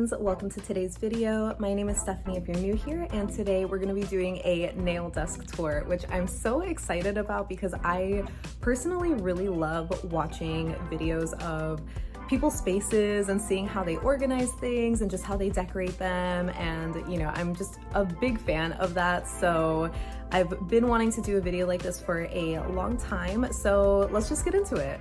friends, welcome to today's video. My name is Stephanie if you're new here, and today we're going to be doing a nail desk tour, which I'm so excited about because I personally really love watching videos of people's spaces and seeing how they organize things and just how they decorate them, and you know, I'm just a big fan of that. So I've been wanting to do a video like this for a long time, so let's just get into it.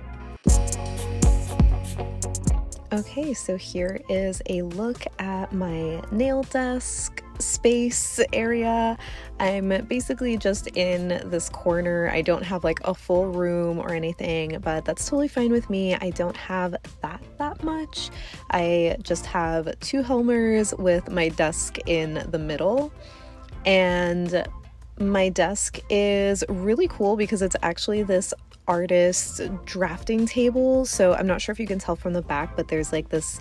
Okay, so here is a look at my nail desk space area. I'm basically just in this corner. I don't have like a full room or anything, but that's totally fine with me. I don't have that much. I just have two Helmers with my desk in the middle, and my desk is really cool because it's actually this artist drafting table. So I'm not sure if you can tell from the back, but there's like this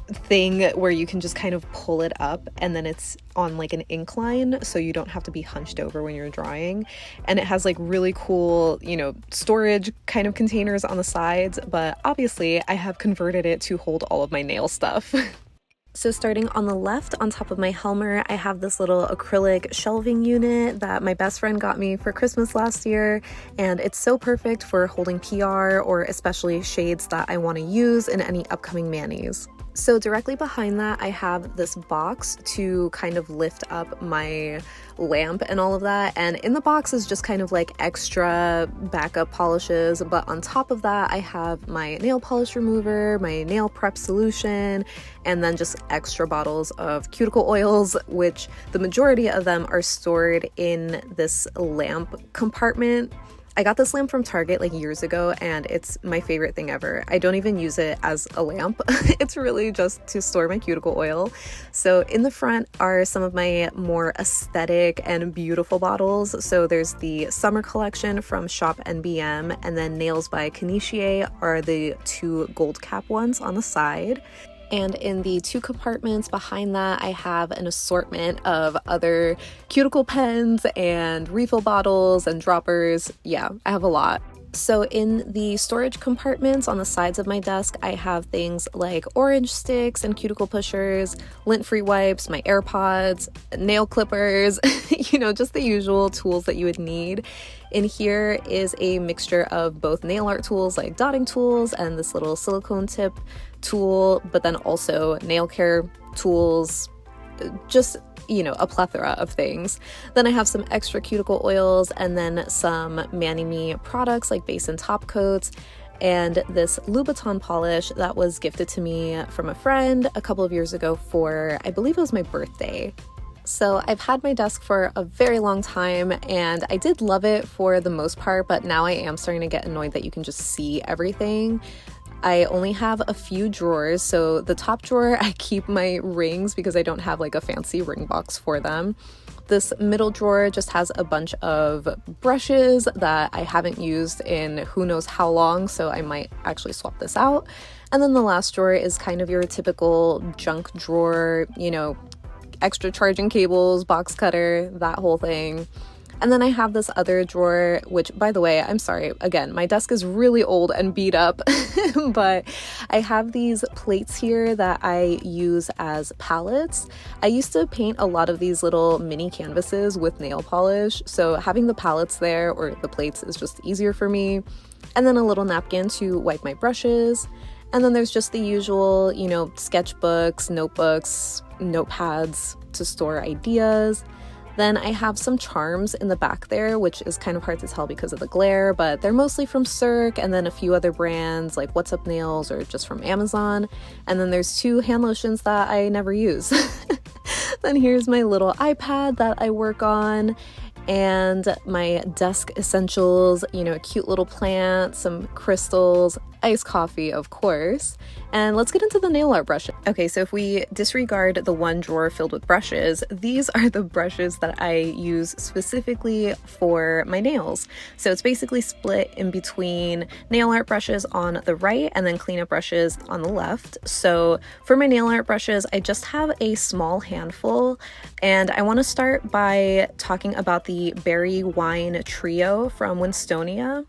thing where you can just kind of pull it up, and then it's on like an incline, so you don't have to be hunched over when you're drawing. And it has like really cool, you know, storage kind of containers on the sides, but obviously I have converted it to hold all of my nail stuff. So starting on the left, on top of my Helmer, I have this little acrylic shelving unit that my best friend got me for Christmas last year, and it's so perfect for holding PR or especially shades that I want to use in any upcoming manis. So directly behind that, I have this box to kind of lift up my lamp and all of that, and in the box is just kind of like extra backup polishes, but on top of that I have my nail polish remover, my nail prep solution, and then just extra bottles of cuticle oils, which the majority of them are stored in this lamp compartment. I got this lamp from Target like years ago, and it's my favorite thing ever. I don't even use it as a lamp. It's really just to store my cuticle oil. So in the front are some of my more aesthetic and beautiful bottles. So there's the summer collection from Shop NBM, and then Nails by Kanichier are the two gold cap ones on the side. And in the two compartments behind that, I have an assortment of other cuticle pens and refill bottles and droppers. Yeah, I have a lot. So in the storage compartments on the sides of my desk, I have things like orange sticks and cuticle pushers, lint-free wipes, my AirPods, nail clippers, you know, just the usual tools that you would need. In here is a mixture of both nail art tools like dotting tools and this little silicone tip tool, but then also nail care tools, just, you know, a plethora of things. Then I have some extra cuticle oils, and then some ManiMe products like base and top coats, and this Louboutin polish that was gifted to me from a friend a couple of years ago for, I believe it was my birthday. So I've had my desk for a very long time, and I did love it for the most part, but now I am starting to get annoyed that you can just see everything. I only have a few drawers. So the top drawer, I keep my rings because I don't have like a fancy ring box for them. This middle drawer just has a bunch of brushes that I haven't used in who knows how long, so I might actually swap this out. And then the last drawer is kind of your typical junk drawer, you know, extra charging cables, box cutter, that whole thing. And then I have this other drawer, which, by the way, I'm sorry, again, my desk is really old and beat up, but I have these plates here that I use as palettes. I used to paint a lot of these little mini canvases with nail polish, so having the palettes there, or the plates, is just easier for me. And then a little napkin to wipe my brushes. And then there's just the usual, you know, sketchbooks, notebooks, notepads to store ideas. Then I have some charms in the back there, which is kind of hard to tell because of the glare, but they're mostly from Cirque, and then a few other brands like What's Up Nails or just from Amazon. And then there's two hand lotions that I never use. Then here's my little iPad that I work on, and my desk essentials, you know, a cute little plant, some crystals, iced coffee, of course. And let's get into the nail art brushes. Okay, so if we disregard the one drawer filled with brushes, these are the brushes that I use specifically for my nails. So it's basically split in between nail art brushes on the right and then cleanup brushes on the left. So for my nail art brushes, I just have a small handful, and I want to start by talking about the Berry Wine Trio from Winstonia.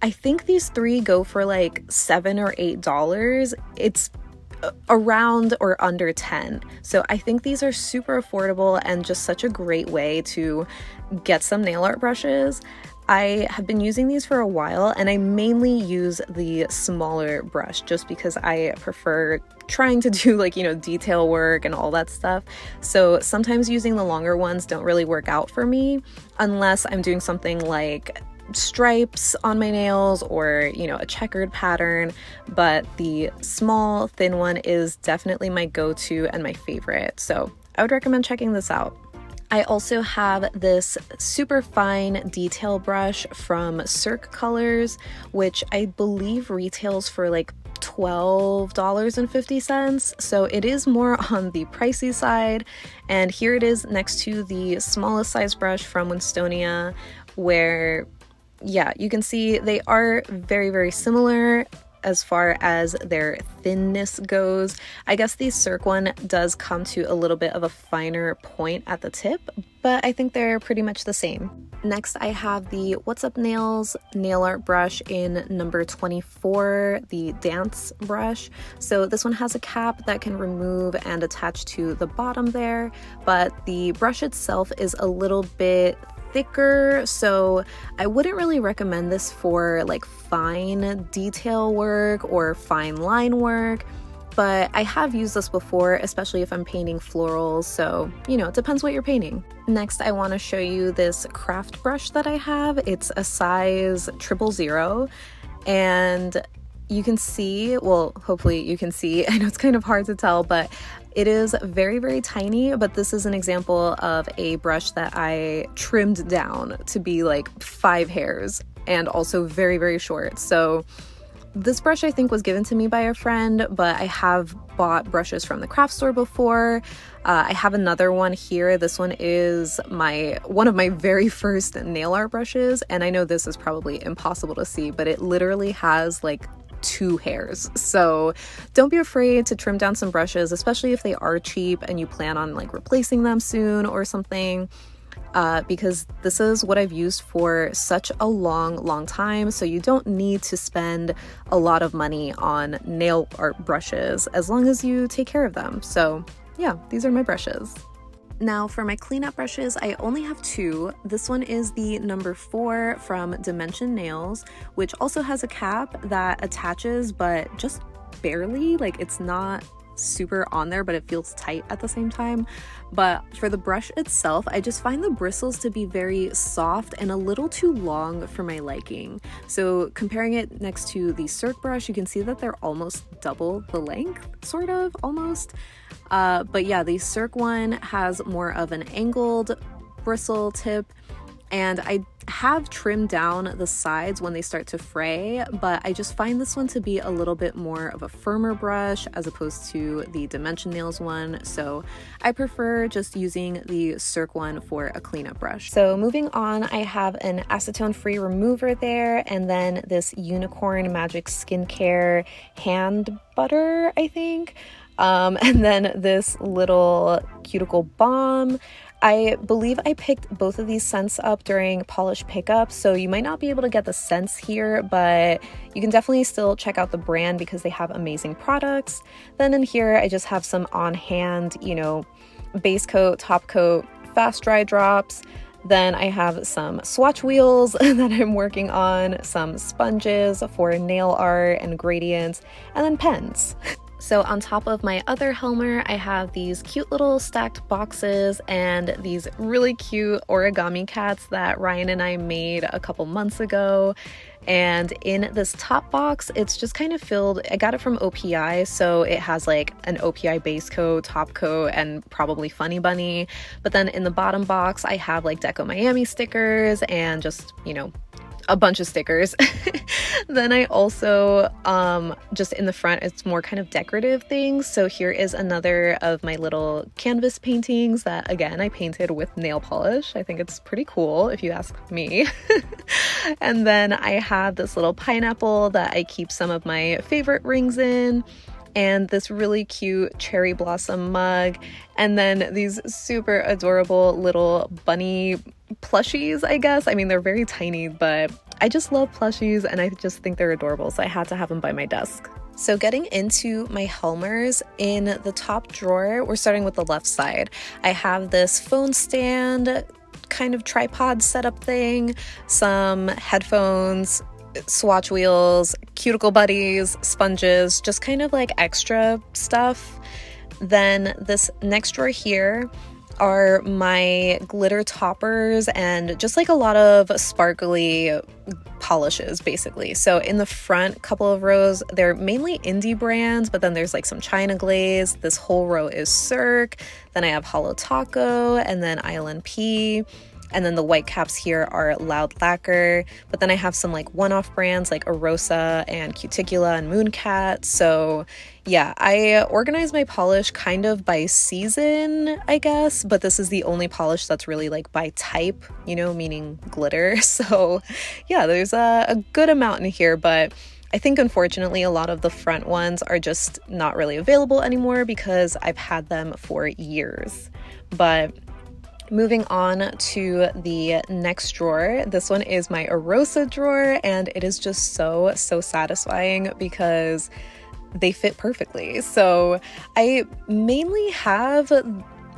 I think these three go for like $7 or $8. It's around or under 10. So I think these are super affordable and just such a great way to get some nail art brushes. I have been using these for a while, and I mainly use the smaller brush just because I prefer trying to do like, detail work and all that stuff. So sometimes using the longer ones don't really work out for me unless I'm doing something like stripes on my nails or, a checkered pattern. But the small, thin one is definitely my go-to and my favorite. So I would recommend checking this out. I also have this super fine detail brush from Cirque Colors, which I believe retails for like $12.50. So it is more on the pricey side. And here it is next to the smallest size brush from Winstonia, where, yeah, you can see they are very, very similar as far as their thinness goes. I guess the Cirque one does come to a little bit of a finer point at the tip, but I think they're pretty much the same. Next, I have the What's Up Nails nail art brush in number 24, the Dance brush. So this one has a cap that can remove and attach to the bottom there, but the brush itself is a little bit thicker, so I wouldn't really recommend this for like fine detail work or fine line work, but I have used this before, especially if I'm painting florals, so it depends what you're painting. Next, I want to show you this craft brush that I have. It's a size 000, and you can see, well, hopefully you can see, I know it's kind of hard to tell, but it is very, very tiny, but this is an example of a brush that I trimmed down to be like 5 hairs and also very, very short. So this brush I think was given to me by a friend, but I have bought brushes from the craft store before. I have another one here. This one is one of my very first nail art brushes, and I know this is probably impossible to see, but it literally has like 2 hairs. So don't be afraid to trim down some brushes, especially if they are cheap and you plan on like replacing them soon or something, because this is what I've used for such a long time. So you don't need to spend a lot of money on nail art brushes as long as you take care of them. So yeah, these are my brushes. Now for my cleanup brushes, I only have 2. This one is the number 4 from Dimension Nails, which also has a cap that attaches, but just barely. Like, it's not super on there, but it feels tight at the same time. But for the brush itself, I just find the bristles to be very soft and a little too long for my liking. So comparing it next to the Cirque brush, you can see that they're almost double the length, sort of, almost. But yeah, the Cirque one has more of an angled bristle tip, and I have trimmed down the sides when they start to fray, but I just find this one to be a little bit more of a firmer brush as opposed to the Dimension Nails one, so I prefer just using the Cirque one for a cleanup brush. So moving on, I have an acetone-free remover there, and then this Unicorn Magic Skincare hand butter, I think. And then this little Cuticle balm. I believe I picked both of these scents up during polish pickup, so you might not be able to get the scents here, but you can definitely still check out the brand because they have amazing products. Then in here, I just have some on hand, base coat, top coat, fast dry drops. Then I have some swatch wheels that I'm working on, some sponges for nail art and gradients, and then pens. So on top of my other Helmer, I have these cute little stacked boxes and these really cute origami cats that Ryan and I made a couple months ago. And in this top box, it's just kind of filled, I got it from OPI, so it has like an OPI base coat, top coat, and probably Funny Bunny. But then in the bottom box, I have like Deco Miami stickers and just, a bunch of stickers. Then I also, just in the front, it's more kind of decorative things. So here is another of my little canvas paintings that, again, I painted with nail polish. I think it's pretty cool if you ask me. And then I have this little pineapple that I keep some of my favorite rings in, and this really cute cherry blossom mug, and then these super adorable little bunny plushies, I guess. I mean, they're very tiny, but I just love plushies and I just think they're adorable, so I had to have them by my desk. So getting into my Helmers, in the top drawer, we're starting with the left side. I have this phone stand, kind of tripod setup thing, some headphones, swatch wheels, cuticle buddies, sponges, just kind of like extra stuff. Then this next drawer here are my glitter toppers and just like a lot of sparkly polishes basically. So in the front couple of rows, they're mainly indie brands, but then there's like some China Glaze. This whole row is Cirque. Then I have Holo Taco and then Island P. And then the white caps here are Loud Lacquer, but then I have some like one-off brands like Arosa and Cuticle and Mooncat. So yeah, I organize my polish kind of by season, I guess, but this is the only polish that's really like by type, you know, meaning glitter. So yeah, there's a good amount in here, but I think unfortunately a lot of the front ones are just not really available anymore because I've had them for years. But moving on to the next drawer, this one is my Arosa drawer, and it is just so satisfying because they fit perfectly. So I mainly have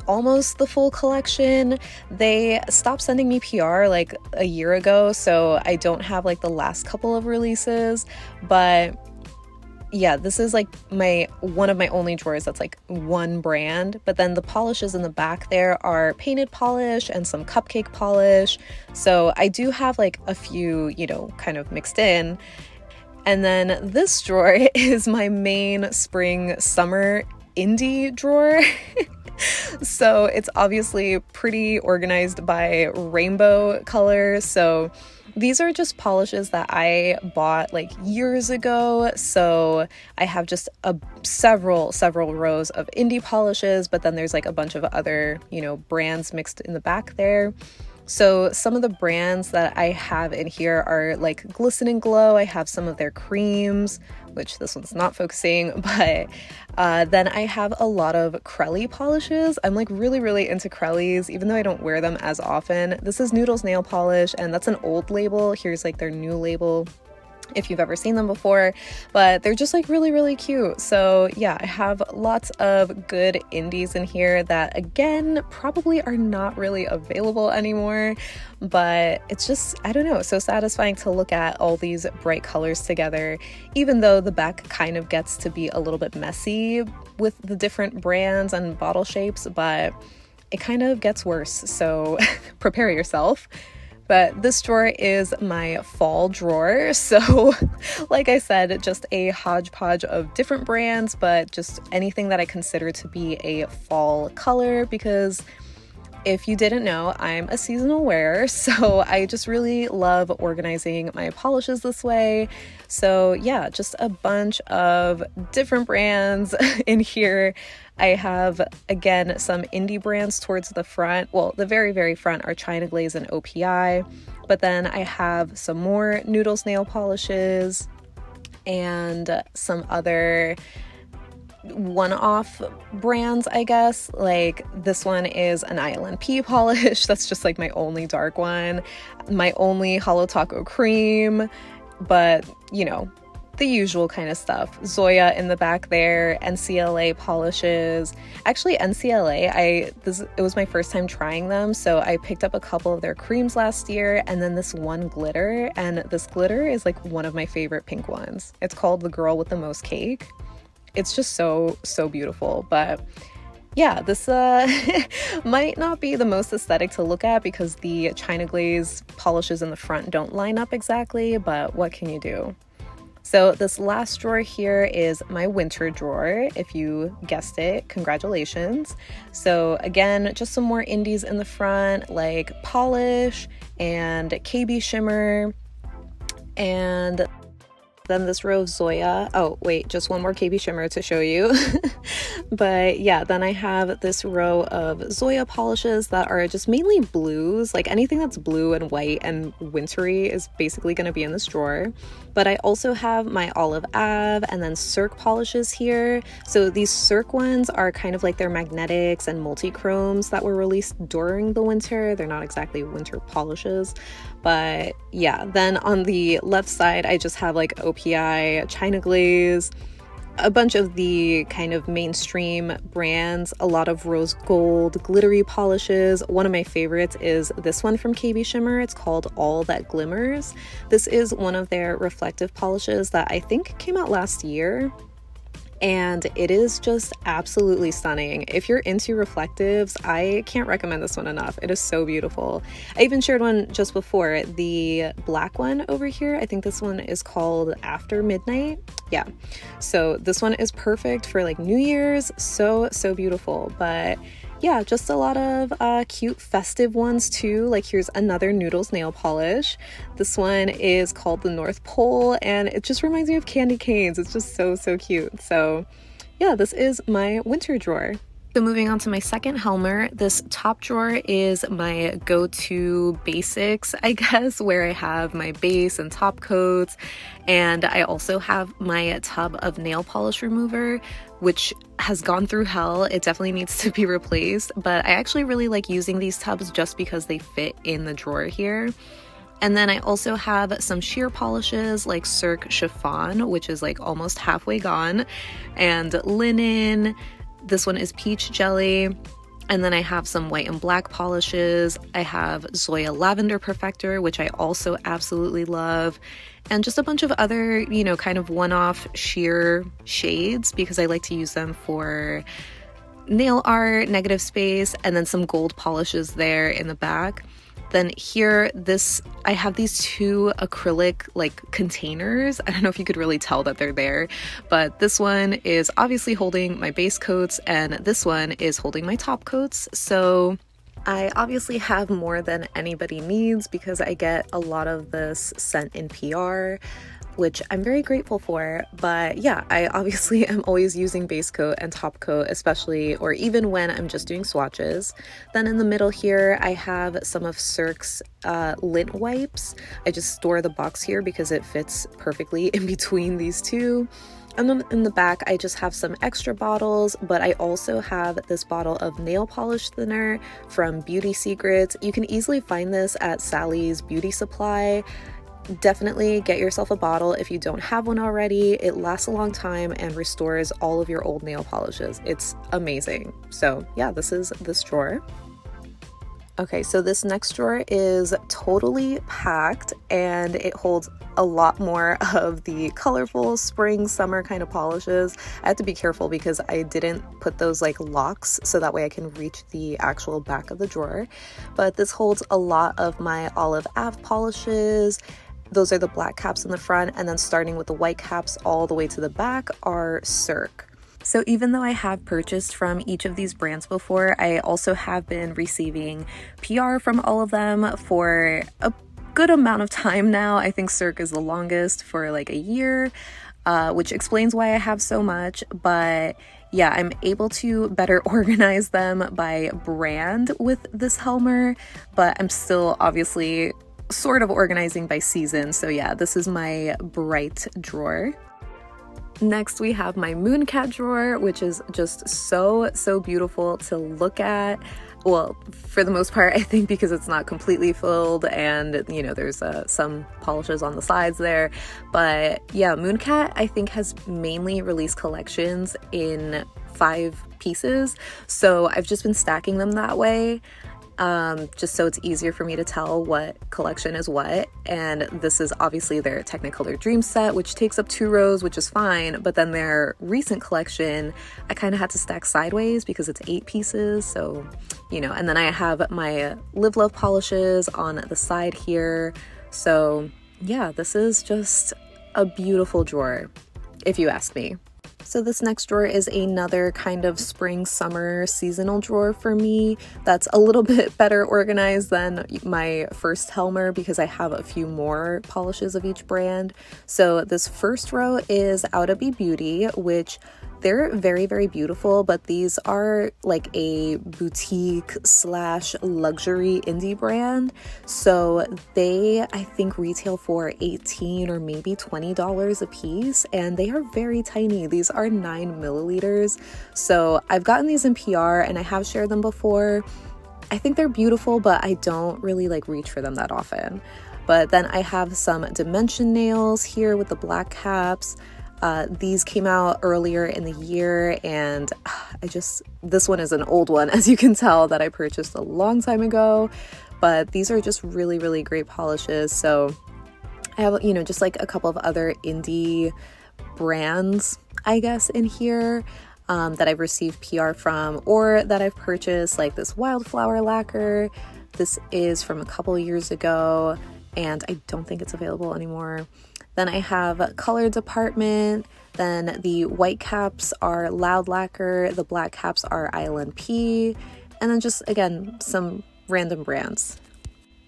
almost the full collection. They stopped sending me PR like a year ago, so I don't have like the last couple of releases, but yeah, this is like one of my only drawers that's like one brand. But then the polishes in the back there are painted polish and some cupcake polish. So I do have like a few, you know, kind of mixed in. And then this drawer is my main spring summer indie drawer. So it's obviously pretty organized by rainbow colors. So these are just polishes that I bought like years ago. So I have just several rows of indie polishes, but then there's like a bunch of other, you know, brands mixed in the back there. So some of the brands that I have in here are like Glisten and Glow. I have some of their creams, which this one's not focusing, but then I have a lot of Crelly polishes. I'm like really into Crellys, even though I don't wear them as often. This is Noodles nail polish, and that's an old label. Here's like their new label, if you've ever seen them before, but they're just like really cute. So yeah, I have lots of good indies in here that again probably are not really available anymore, but it's just, I don't know, so satisfying to look at all these bright colors together, even though the back kind of gets to be a little bit messy with the different brands and bottle shapes, but it kind of gets worse, so prepare yourself. But this drawer is my fall drawer. So like I said, just a hodgepodge of different brands, but just anything that I consider to be a fall color, because if you didn't know, I'm a seasonal wearer, so I just really love organizing my polishes this way. So yeah, just a bunch of different brands in here. I have, again, some indie brands towards the front. Well, the very front are China Glaze and OPI, but then I have some more Noodles nail polishes and some other one-off brands, I guess. Like this one is an Island P polish. That's just like my only dark one, my only Holo Taco cream, but you know, the usual kind of stuff. Zoya in the back there, NCLA polishes. Actually, NCLA, it was my first time trying them, so I picked up a couple of their creams last year, and then this one glitter, and this glitter is like one of my favorite pink ones. It's called The Girl with the Most Cake. It's just so beautiful. But yeah, this might not be the most aesthetic to look at because the China Glaze polishes in the front don't line up exactly, but what can you do? So this last drawer here is my winter drawer. If you guessed it, congratulations. So again, just some more indies in the front, like Polish and KBShimmer, and then this row of Zoya. Oh wait, just one more KBShimmer to show you. But yeah, then I have this row of Zoya polishes that are just mainly blues. Like anything that's blue and white and wintry is basically going to be in this drawer. But I also have my Olive Ave and then Cirque polishes here. So these Cirque ones are kind of like their magnetics and multi-chromes that were released during the winter. They're not exactly winter polishes. But yeah, then on the left side, I just have like OPI, China Glaze, a bunch of the kind of mainstream brands, a lot of rose gold glittery polishes. One of my favorites is this one from KBShimmer. It's called All That Glimmers. This is one of their reflective polishes that I think came out last year, and it is just absolutely stunning. If you're into reflectives, I can't recommend this one enough. It is so beautiful. I even shared one just before, the black one over here. I think this one is called After Midnight. Yeah, so this one is perfect for like New Year's. So beautiful. But yeah, just a lot of cute festive ones too. Like here's another Noodles nail polish. This one is called the North Pole, and it just reminds me of candy canes. It's just so cute. So yeah, this is my winter drawer. So moving on to my second Helmer, this top drawer is my go-to basics, I guess, where I have my base and top coats, and I also have my tub of nail polish remover, which has gone through hell. It definitely needs to be replaced, but I actually really like using these tubs just because they fit in the drawer here. And then I also have some sheer polishes like Cirque Chiffon, which is like almost halfway gone, and linen. This one is peach jelly. And then I have some white and black polishes. I have Zoya Lavender Perfector, which I also absolutely love. And just a bunch of other, you know, kind of one-off sheer shades because I like to use them for nail art, negative space, and then some gold polishes there in the back. Then here, I have these two acrylic like containers. I don't know if you could really tell that they're there, but this one is obviously holding my base coats and this one is holding my top coats. So I obviously have more than anybody needs because I get a lot of this sent in PR, which I'm very grateful for. But yeah, I obviously am always using base coat and top coat, especially, or even when I'm just doing swatches. Then in the middle here, I have some of Cirque's lint wipes. I just store the box here because it fits perfectly in between these two. And then in the back, I just have some extra bottles, but I also have this bottle of nail polish thinner from Beauty Secrets. You can easily find this at Sally's Beauty Supply. Definitely get yourself a bottle if you don't have one already. It lasts a long time and restores all of your old nail polishes. It's amazing. So yeah, this is this drawer. Okay, so this next drawer is totally packed and it holds a lot more of the colorful spring, summer kind of polishes. I have to be careful because I didn't put those like locks so that way I can reach the actual back of the drawer. But this holds a lot of my Olive Ave polishes. Those are the black caps in the front, and then starting with the white caps all the way to the back are Cirque. So even though I have purchased from each of these brands before, I also have been receiving PR from all of them for a good amount of time now. I think Cirque is the longest for like a year, which explains why I have so much. But yeah, I'm able to better organize them by brand with this Helmer, but I'm still obviously sort of organizing by season. So yeah, this is my bright drawer. Next, we have my Mooncat drawer, which is just so beautiful to look at. Well, for the most part, I think because it's not completely filled and, you know, there's some polishes on the sides there. But yeah, Mooncat, I think, has mainly released collections in 5 pieces. So I've just been stacking them that way. Just so it's easier for me to tell what collection is what. And this is obviously their Technicolor Dream set, which takes up 2 rows, which is fine. But then their recent collection, I kind of had to stack sideways because it's 8 pieces. So, you know, and then I have my Live Love polishes on the side here. So yeah, this is just a beautiful drawer, if you ask me. So this next drawer is another kind of spring, summer, seasonal drawer for me that's a little bit better organized than my first Helmer because I have a few more polishes of each brand. So this first row is Outa Be Beauty, which they're very beautiful, but these are like a boutique slash luxury indie brand. So they, I think, retail for $18 or maybe $20 a piece, and they are very tiny. These are 9 milliliters. So I've gotten these in PR and I have shared them before. I think they're beautiful, but I don't really like reach for them that often. But then I have some Dimension nails here with the black caps. These came out earlier in the year, and this one is an old one, as you can tell, that I purchased a long time ago, but these are just really, really great polishes. So I have, you know, just like a couple of other indie brands, I guess, in here that I've received PR from or that I've purchased, like this Wildflower lacquer. This is from a couple years ago, and I don't think it's available anymore. Then I have Color Department. Then the white caps are Loud Lacquer. The black caps are ILNP. And then just, again, some random brands.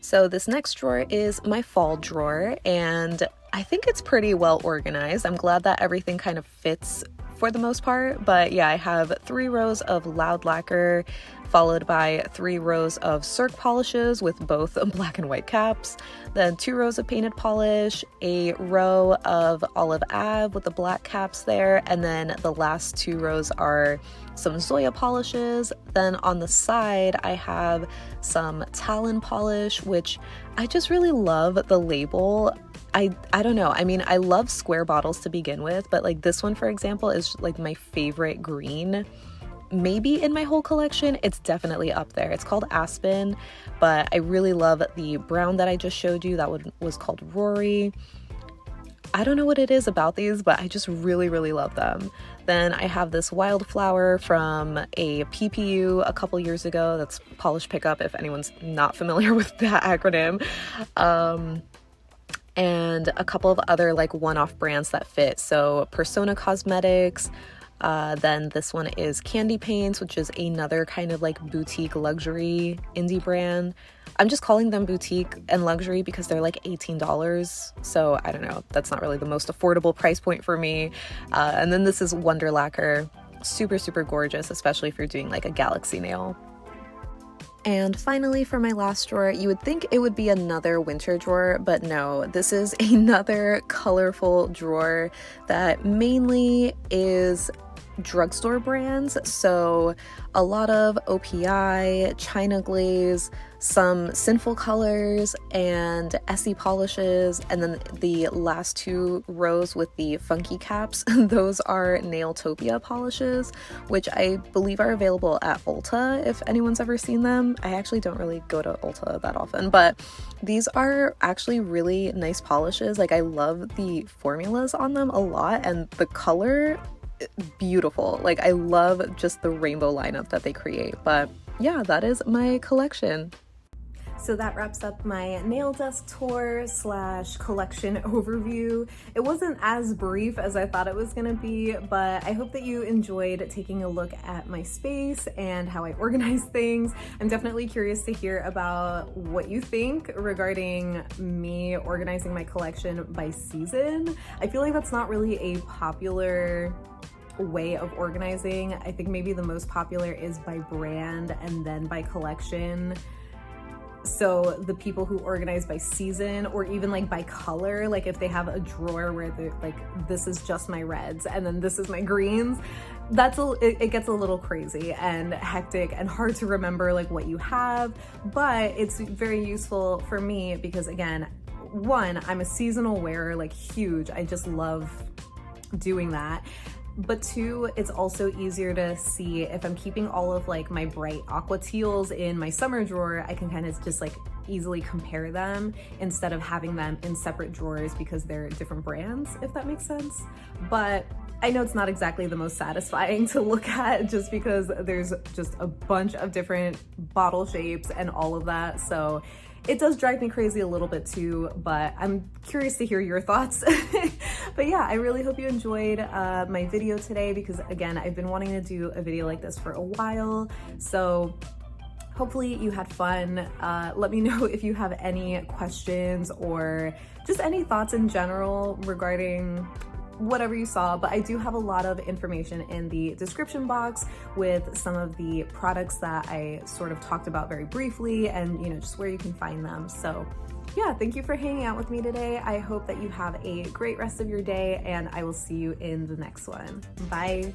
So this next drawer is my fall drawer, and I think it's pretty well organized. I'm glad that everything kind of fits for the most part, but yeah, I have 3 rows of Loud Lacquer, followed by 3 rows of Cirque polishes with both black and white caps, then 2 rows of painted polish, a row of Olive Ave with the black caps there, and then the last 2 rows are some Zoya polishes. Then on the side I have some Talon polish, which I just really love the label. I don't know, I mean, I love square bottles to begin with, but like this one, for example, is like my favorite green maybe in my whole collection. It's definitely up there. It's called Aspen, but I really love the brown that I just showed you. That one was called Rory. I don't know what it is about these, but I just really, really love them. Then I have this Wildflower from a PPU a couple years ago. That's Polish Pickup, if anyone's not familiar with that acronym. And a couple of other like one-off brands that fit. So Persona Cosmetics, then this one is Candy Paints, which is another kind of like boutique luxury indie brand. I'm just calling them boutique and luxury because they're like $18. So I don't know, that's not really the most affordable price point for me. And then this is Wonder Lacquer, super, super gorgeous, especially if you're doing like a galaxy nail. And finally, for my last drawer, you would think it would be another winter drawer, but no, this is another colorful drawer that mainly is drugstore brands. So a lot of OPI, China Glaze, some Sinful Colors, and Essie polishes, and then the last 2 rows with the funky caps, those are Nailtopia polishes, which I believe are available at Ulta if anyone's ever seen them. I actually don't really go to Ulta that often, but these are actually really nice polishes. Like, I love the formulas on them a lot, and the color, beautiful. Like, I love just the rainbow lineup that they create. But yeah, that is my collection. So that wraps up my nail desk tour / collection overview. It wasn't as brief as I thought it was gonna be, but I hope that you enjoyed taking a look at my space and how I organize things. I'm definitely curious to hear about what you think regarding me organizing my collection by season. I feel like that's not really a popular way of organizing. I think maybe the most popular is by brand and then by collection. So the people who organize by season or even like by color, like if they have a drawer where they're like, this is just my reds and then this is my greens, it gets a little crazy and hectic and hard to remember like what you have. But it's very useful for me because, again, 1, I'm a seasonal wearer, like huge. I just love doing that. But 2, it's also easier to see if I'm keeping all of like my bright aqua teals in my summer drawer. I can kind of just like easily compare them instead of having them in separate drawers because they're different brands, if that makes sense. But I know it's not exactly the most satisfying to look at just because there's just a bunch of different bottle shapes and all of that. So it does drive me crazy a little bit too, but I'm curious to hear your thoughts. But yeah, I really hope you enjoyed my video today because, again, I've been wanting to do a video like this for a while. So hopefully you had fun. Let me know if you have any questions or just any thoughts in general regarding whatever you saw, but I do have a lot of information in the description box with some of the products that I sort of talked about very briefly and, you know, just where you can find them. So yeah, thank you for hanging out with me today. I hope that you have a great rest of your day and I will see you in the next one. Bye.